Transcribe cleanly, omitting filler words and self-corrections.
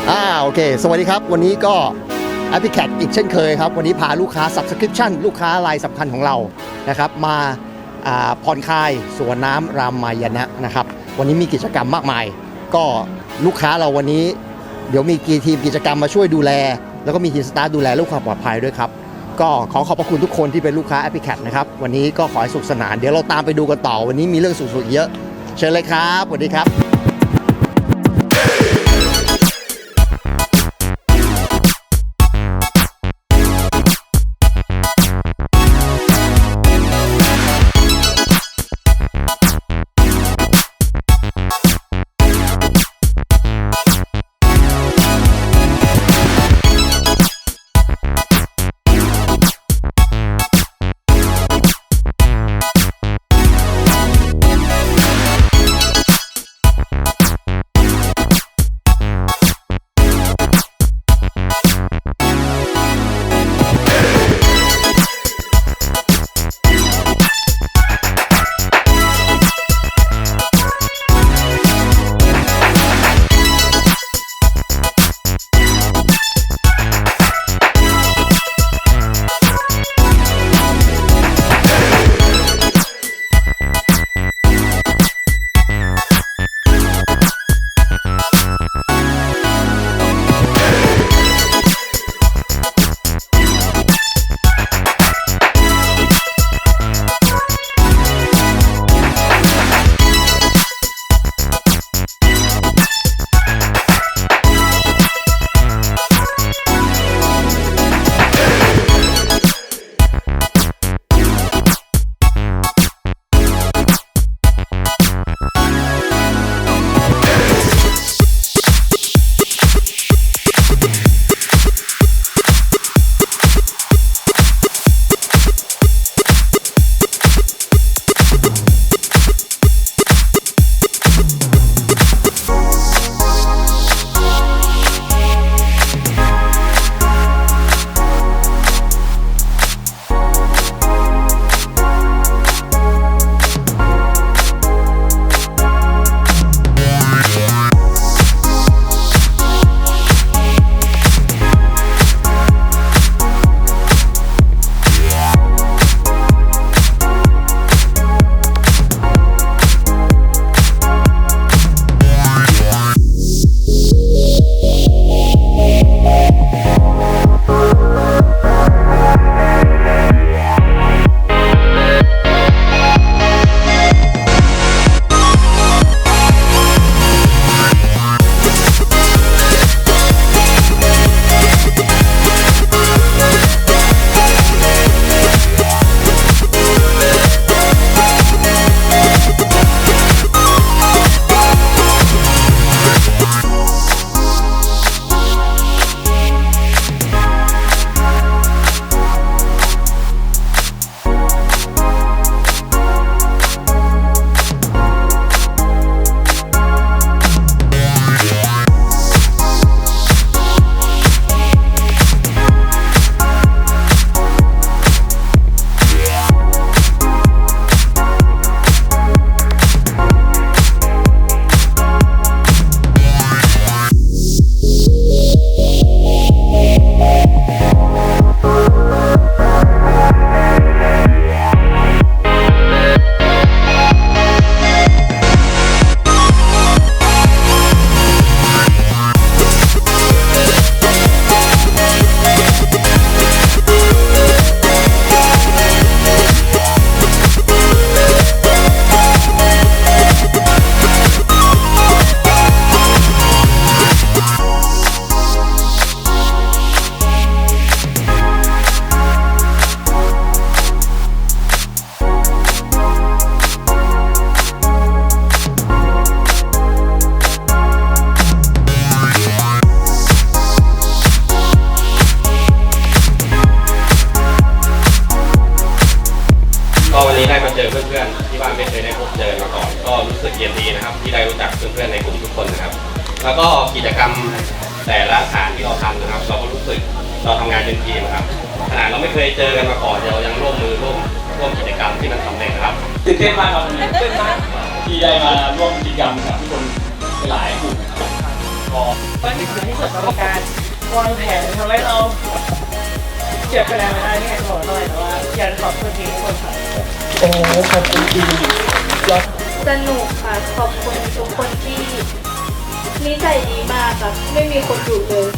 โอเคสวัสดีครับวันนี้ก็ AppliCAD อีกเช่นเคยครับวันนี้พาลูกค้า Subscription ลูกค้ารายสำคัญของเรานะครับมาผ่อนคลายสวนน้ำรามายณะนะครับวันนี้มีกิจกรรมมากมายก็ลูกค้าเราวันนี้เดี๋ยวมีทีมกิจกรรมมาช่วยดูแลแล้วก็มีทีมสตาฟดูแลเรื่องความปลอดภัยด้วยครับก็ขอขอบพระคุณทุกคนที่เป็นลูกค้า AppliCAD นะครับวันนี้ก็ขอให้สุขสนานเดี๋ยวเราตามไปดูกันต่อวันนี้มีเรื่องสนุกๆเยอะเชิญเลยครับสวัสดีครับเจอเพื่อนๆที่บ้านไม่เคยได้พบเจอมาก่อนก็รู้สึกยินดีนะครับที่ได้รู้จักเพื่อนๆในกลุ่มทุกคนนะครับแล้วก็กิจกรรมแต่ละฐานที่เราทำนะครับเราก็รู้สึกเราทำงานเป็นทีมครับขนาดเราไม่เคยเจอกันมาก่อนเรายังร่วมมือร่วมกิจกรรมที่มันสำเร็จนะครับตื่นเต้นมากครับตื่นเต้นมากที่ได้มาร่วมกิจกรรมกับทุกคนหลายกลุ่มนะครับ ตอนนี้คือที่สุดกรรมการวางแผนทำให้เราเก็บคะแนนไม่ได้นี่ไงบอกหน่อยแต่ว่าอยากขอบคุณทีมทุกคนค่ะโอ้ขอบคุณทีมสนุกค่ะขอบคุณทุกคนที่นิสัยดีมากค่ะไม่มีคนดุเลย